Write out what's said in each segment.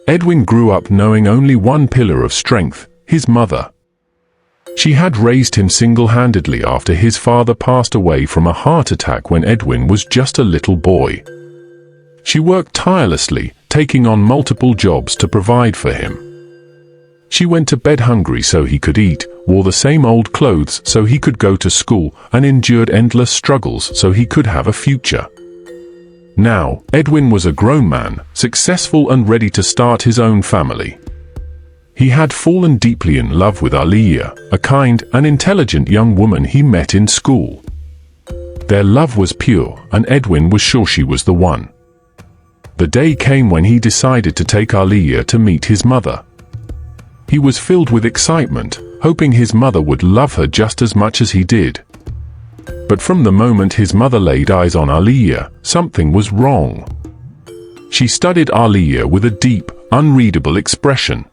Edwin grew up knowing only one pillar of strength, his mother. She had raised him single-handedly after his father passed away from a heart attack when Edwin was just a little boy. She worked tirelessly, taking on multiple jobs to provide for him. She went to bed hungry so he could eat, wore the same old clothes so he could go to school, and endured endless struggles so he could have a future. Now, Edwin was a grown man, successful and ready to start his own family. He had fallen deeply in love with Aliyah, a kind and intelligent young woman he met in school. Their love was pure, and Edwin was sure she was the one. The day came when he decided to take Aliyah to meet his mother. He was filled with excitement, hoping his mother would love her just as much as he did. But from the moment his mother laid eyes on Aliyah, something was wrong. She studied Aliyah with a deep, unreadable expression.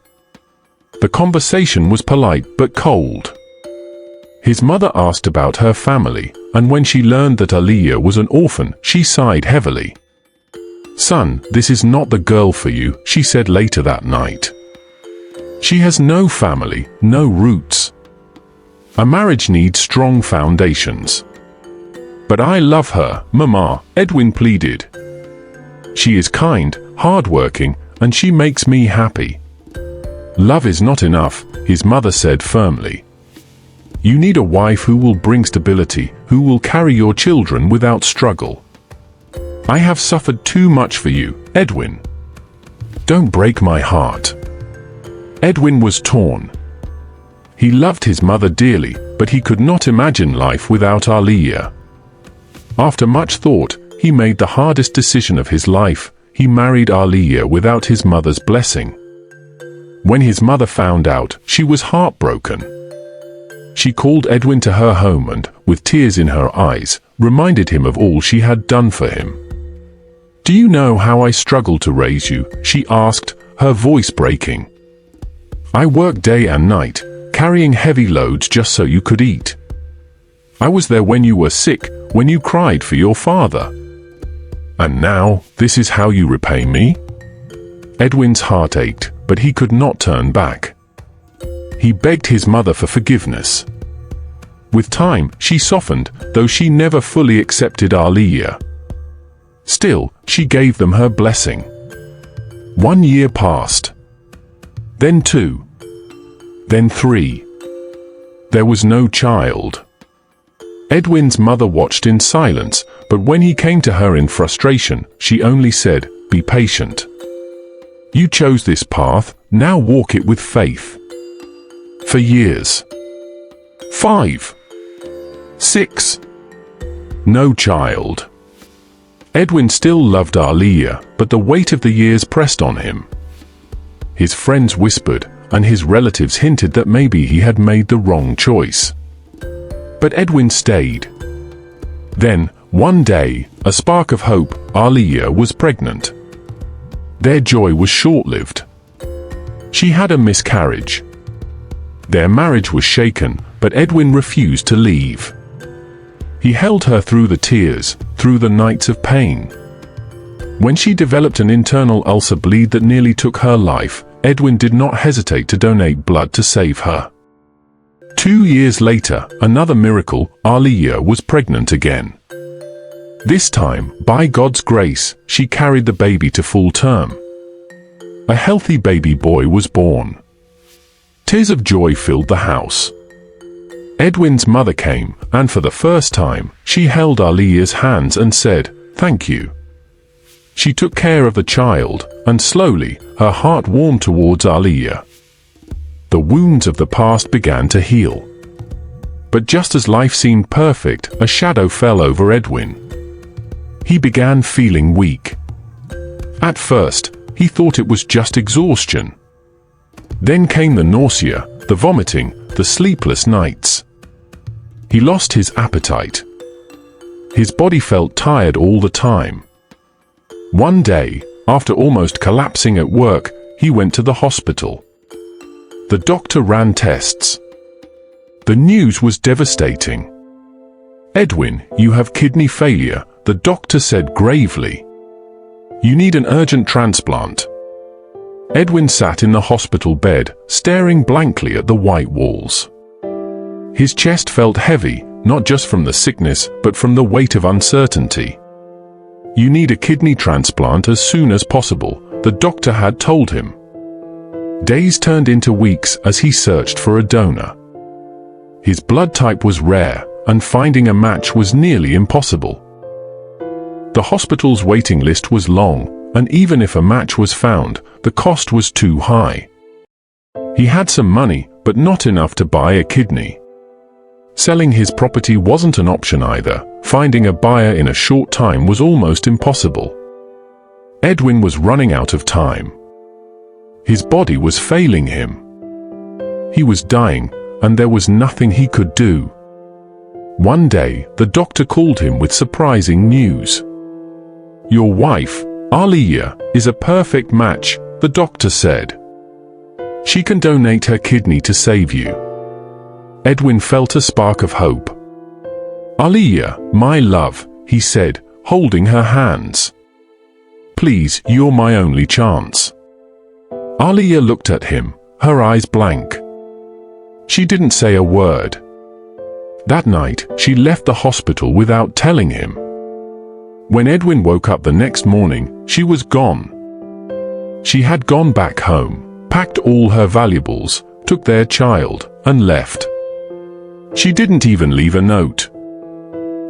The conversation was polite but cold. His mother asked about her family, and when she learned that Aliyah was an orphan, she sighed heavily. "Son, this is not the girl for you," she said later that night. "She has no family, no roots. A marriage needs strong foundations." "But I love her, Mama," Edwin pleaded. "She is kind, hardworking, and she makes me happy." "Love is not enough," his mother said firmly. "You need a wife who will bring stability, who will carry your children without struggle. I have suffered too much for you, Edwin. Don't break my heart." Edwin was torn. He loved his mother dearly, but he could not imagine life without Aliyah. After much thought, he made the hardest decision of his life. He married Aliyah without his mother's blessing. When his mother found out, she was heartbroken. She called Edwin to her home and, with tears in her eyes, reminded him of all she had done for him. "Do you know how I struggled to raise you?" she asked, her voice breaking. "I worked day and night, carrying heavy loads just so you could eat. I was there when you were sick, when you cried for your father. And now, this is how you repay me?" Edwin's heart ached, but he could not turn back. He begged his mother for forgiveness. With time, she softened, though she never fully accepted Aliyah. Still, she gave them her blessing. 1 year passed. Then 2. Then 3. There was no child. Edwin's mother watched in silence, but when he came to her in frustration, she only said, "Be patient. You chose this path, now walk it with faith." For years. 5. 6. No child. Edwin still loved Aliyah, but the weight of the years pressed on him. His friends whispered, and his relatives hinted that maybe he had made the wrong choice. But Edwin stayed. Then, one day, a spark of hope, Aliyah was pregnant. Their joy was short-lived. She had a miscarriage. Their marriage was shaken, but Edwin refused to leave. He held her through the tears, through the nights of pain. When she developed an internal ulcer bleed that nearly took her life, Edwin did not hesitate to donate blood to save her. 2 years later, another miracle, Aliyah was pregnant again. This time, by God's grace, she carried the baby to full term. A healthy baby boy was born. Tears of joy filled the house. Edwin's mother came, and for the first time, she held Aliyah's hands and said, "Thank you." She took care of the child, and slowly, her heart warmed towards Aliyah. The wounds of the past began to heal. But just as life seemed perfect, a shadow fell over Edwin. He began feeling weak. At first, he thought it was just exhaustion. Then came the nausea, the vomiting, the sleepless nights. He lost his appetite. His body felt tired all the time. One day, after almost collapsing at work, he went to the hospital. The doctor ran tests. The news was devastating. "Edwin, you have kidney failure," the doctor said gravely. "You need an urgent transplant." Edwin sat in the hospital bed, staring blankly at the white walls. His chest felt heavy, not just from the sickness, but from the weight of uncertainty. "You need a kidney transplant as soon as possible," the doctor had told him. Days turned into weeks as he searched for a donor. His blood type was rare, and finding a match was nearly impossible. The hospital's waiting list was long, and even if a match was found, the cost was too high. He had some money, but not enough to buy a kidney. Selling his property wasn't an option either. Finding a buyer in a short time was almost impossible. Edwin was running out of time. His body was failing him. He was dying, and there was nothing he could do. One day, the doctor called him with surprising news. "Your wife, Aliyah, is a perfect match," the doctor said. "She can donate her kidney to save you." Edwin felt a spark of hope. "Aliyah, my love," he said, holding her hands. "Please, you're my only chance." Aliyah looked at him, her eyes blank. She didn't say a word. That night, she left the hospital without telling him. When Edwin woke up the next morning, she was gone. She had gone back home, packed all her valuables, took their child, and left. She didn't even leave a note.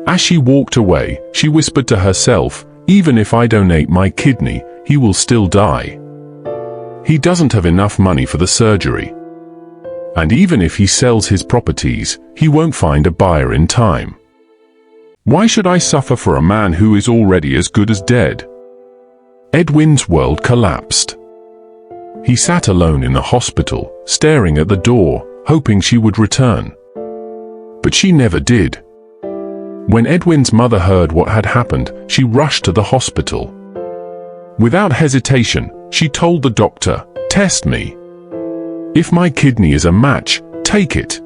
As she walked away, she whispered to herself, "Even if I donate my kidney, he will still die. He doesn't have enough money for the surgery. And even if he sells his properties, he won't find a buyer in time. Why should I suffer for a man who is already as good as dead?" Edwin's world collapsed. He sat alone in the hospital, staring at the door, hoping she would return. But she never did. When Edwin's mother heard what had happened, she rushed to the hospital. Without hesitation, she told the doctor, "Test me. If my kidney is a match, take it.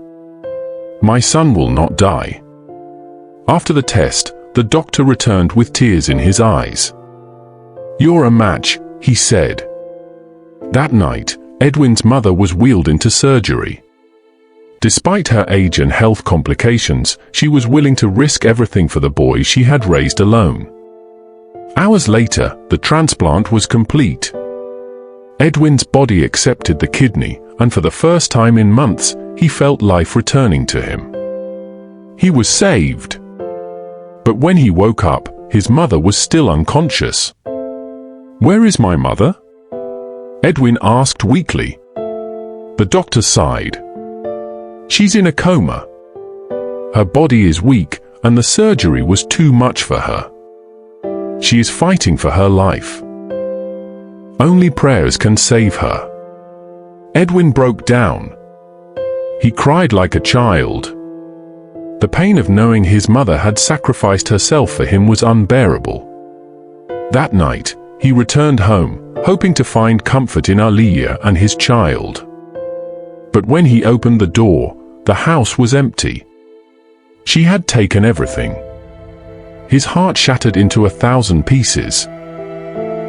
My son will not die." After the test, the doctor returned with tears in his eyes. "You're a match," he said. That night, Edwin's mother was wheeled into surgery. Despite her age and health complications, she was willing to risk everything for the boy she had raised alone. Hours later, the transplant was complete. Edwin's body accepted the kidney, and for the first time in months, he felt life returning to him. He was saved. But when he woke up, his mother was still unconscious. "Where is my mother?" Edwin asked weakly. The doctor sighed. "She's in a coma. Her body is weak, and the surgery was too much for her. She is fighting for her life. Only prayers can save her." Edwin broke down. He cried like a child. The pain of knowing his mother had sacrificed herself for him was unbearable. That night, he returned home, hoping to find comfort in Aliyah and his child. But when he opened the door, the house was empty. She had taken everything. His heart shattered into 1,000 pieces.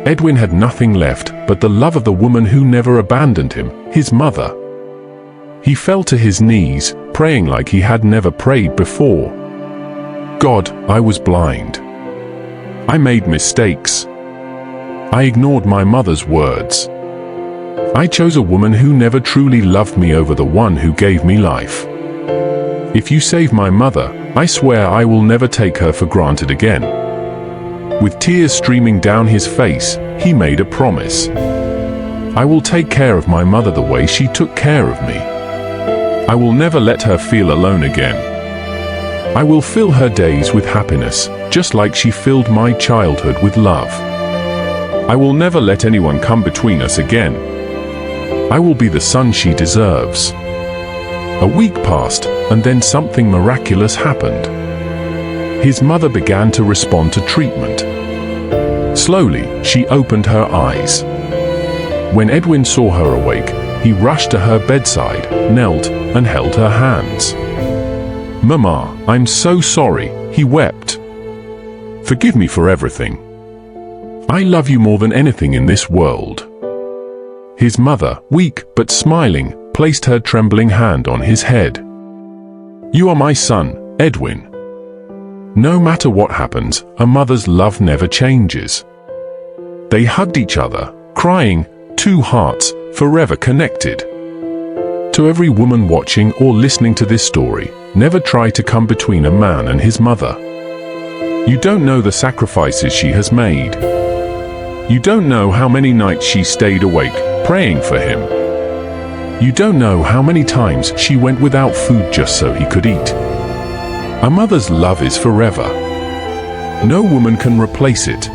Edwin had nothing left but the love of the woman who never abandoned him, his mother. He fell to his knees, praying like he had never prayed before. "God, I was blind. I made mistakes. I ignored my mother's words. I chose a woman who never truly loved me over the one who gave me life. If you save my mother, I swear I will never take her for granted again." With tears streaming down his face, he made a promise. "I will take care of my mother the way she took care of me. I will never let her feel alone again. I will fill her days with happiness, just like she filled my childhood with love. I will never let anyone come between us again. I will be the son she deserves." A week passed, and then something miraculous happened. His mother began to respond to treatment. Slowly, she opened her eyes. When Edwin saw her awake, he rushed to her bedside, knelt, and held her hands. "Mama, I'm so sorry," he wept. "Forgive me for everything. I love you more than anything in this world." His mother, weak but smiling, placed her trembling hand on his head. "You are my son, Edwin." No matter what happens, a mother's love never changes. They hugged each other, crying, two hearts, forever connected. To every woman watching or listening to this story, never try to come between a man and his mother. You don't know the sacrifices she has made. You don't know how many nights she stayed awake, praying for him. You don't know how many times she went without food just so he could eat. A mother's love is forever. No woman can replace it.